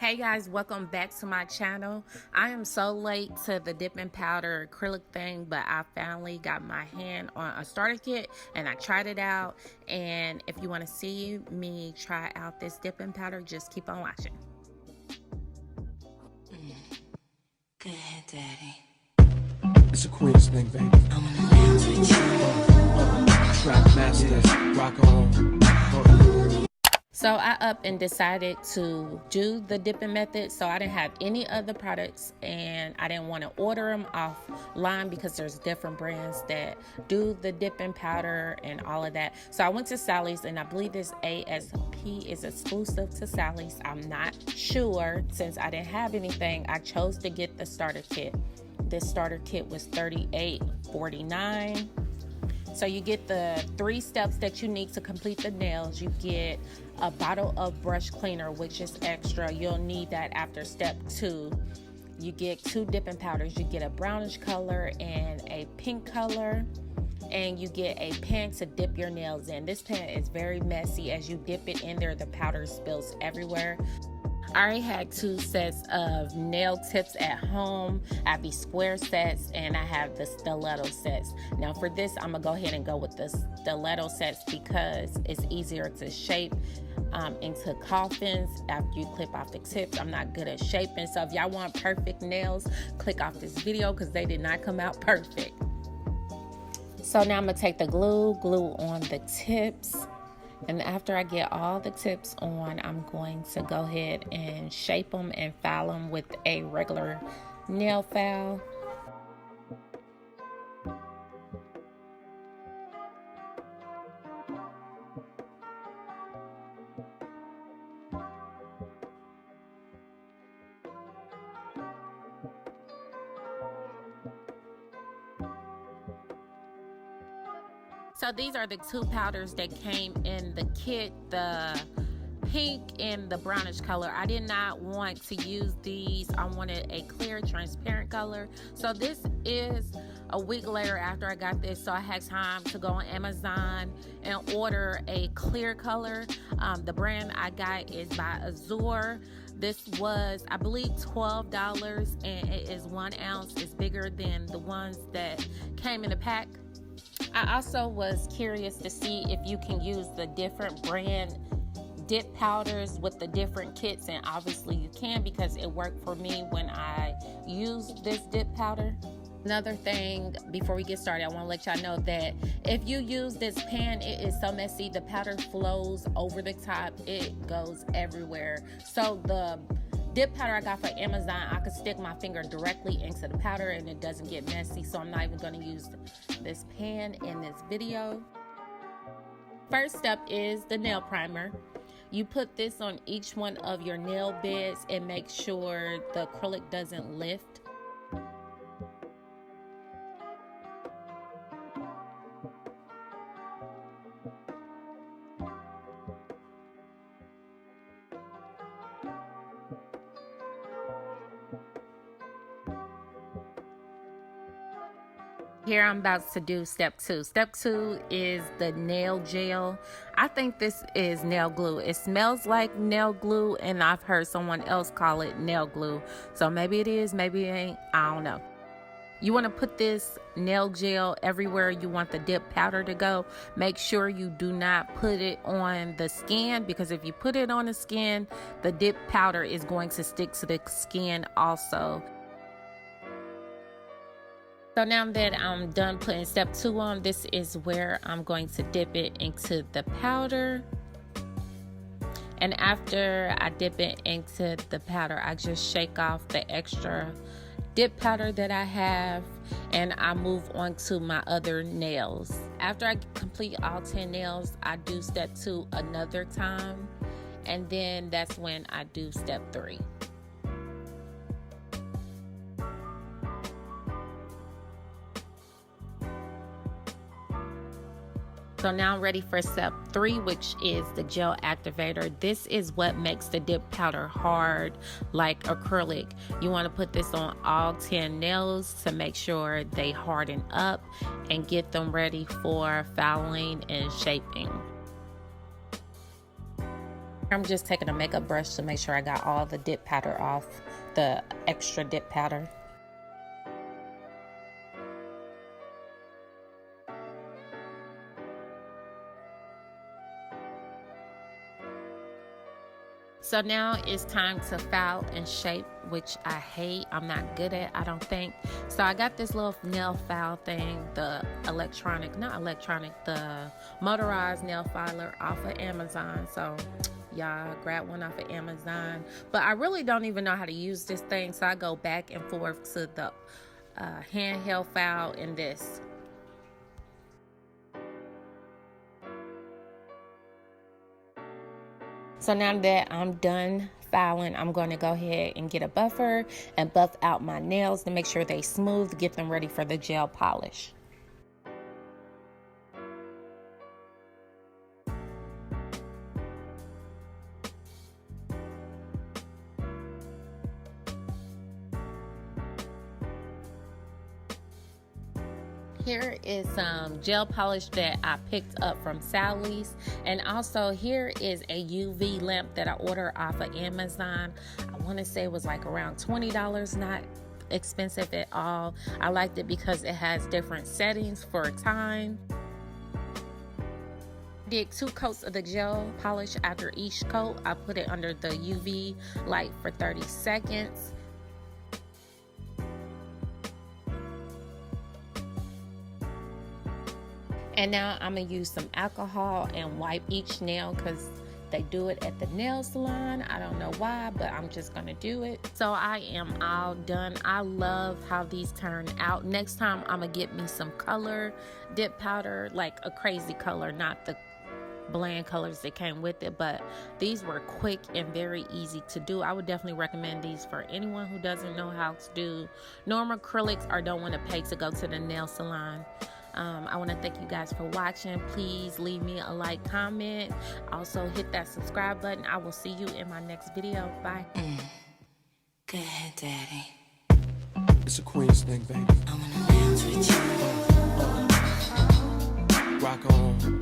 Hey guys, welcome back to my channel. I am so late to the dipping powder acrylic thing, but I finally got my hand on a starter kit and I tried it out. And if you want to see me try out this dipping powder, just keep on watching. Go ahead, Daddy. It's a Queen's thing, baby. I'm in the lounge with you. Track masters, rock on. So I up and decided to do the dipping method. So I didn't have any other products and I didn't want to order them offline because there's different brands that do the dipping powder and all of that. So I went to Sally's and I believe this ASP is exclusive to Sally's. I'm not sure. Since I didn't have anything, I chose to get the starter kit. This starter kit was $38.49. So you get the 3 steps that you need to complete the nails. You get a bottle of brush cleaner, which is extra. You'll need that after step 2. You get 2 dipping powders. You get a brownish color and a pink color. And you get a pan to dip your nails in. This pan is very messy. As you dip it in there, the powder spills everywhere. I already had 2 sets of nail tips at home. I have these square sets and I have the stiletto sets. Now for this, I'm gonna go ahead and go with the stiletto sets because it's easier to shape into coffins after you clip off the tips. I'm not good at shaping, so if y'all want perfect nails, click off this video because they did not come out perfect. So now I'm gonna take the glue on the tips. And after I get all the tips on, I'm going to go ahead and shape them and file them with a regular nail file. So these are the 2 powders that came in the kit, the pink and the brownish color. I did not want to use these. I wanted a clear, transparent color. So this is a week later after I got this, so I had time to go on Amazon and order a clear color. The brand I got is by Azure. This was, I believe, $12 and it is 1 ounce. It's bigger than the ones that came in the pack. I also was curious to see if you can use the different brand dip powders with the different kits, and obviously you can because it worked for me when I used this dip powder. Another thing before we get started, I want to let y'all know that if you use this pan, it is so messy. The powder flows over the top. It goes everywhere. So the dip powder I got for Amazon, I could stick my finger directly into the powder and it doesn't get messy, so I'm not even going to use this pan in this video. First step is the nail primer. You put this on each one of your nail beds and make sure the acrylic doesn't lift. Here I'm about to do step 2. Step 2 is the nail gel. I think this is nail glue. It smells like nail glue and I've heard someone else call it nail glue. So maybe it is, maybe it ain't, I don't know. You want to put this nail gel everywhere you want the dip powder to go. Make sure you do not put it on the skin, because if you put it on the skin, the dip powder is going to stick to the skin also. So now that I'm done putting step 2 on, this is where I'm going to dip it into the powder. And after I dip it into the powder, I just shake off the extra dip powder that I have and I move on to my other nails. After I complete all 10 nails, I do step 2 another time, and then that's when I do step 3. So now I'm ready for step 3, which is the gel activator. This is what makes the dip powder hard like acrylic. You want to put this on all 10 nails to make sure they harden up and get them ready for filing and shaping. I'm just taking a makeup brush to make sure I got all the dip powder off, the extra dip powder. So now it's time to file and shape, which I hate. I'm not good at, I don't think. So I got this little nail file thing, the the motorized nail filer off of Amazon. So y'all grab one off of Amazon. But I really don't even know how to use this thing, so I go back and forth to the handheld file and this. So now that I'm done filing, I'm going to go ahead and get a buffer and buff out my nails to make sure they smooth, get them ready for the gel polish. Here is some gel polish that I picked up from Sally's, and also here is a UV lamp that I ordered off of Amazon. I want to say it was like around $20, not expensive at all. I liked it because it has different settings for time. Did 2 coats of the gel polish. After each coat, I put it under the UV light for 30 seconds. And now I'm going to use some alcohol and wipe each nail because they do it at the nail salon. I don't know why, but I'm just going to do it. So I am all done. I love how these turn out. Next time I'm going to get me some color dip powder, like a crazy color, not the bland colors that came with it, but these were quick and very easy to do. I would definitely recommend these for anyone who doesn't know how to do normal acrylics or don't want to pay to go to the nail salon. I want to thank you guys for watching. Please leave me a like, comment. Also hit that subscribe button. I will see you in my next video. Bye. Go ahead, Daddy. It's a Queens thing, baby. I wanna dance with you. Rock on.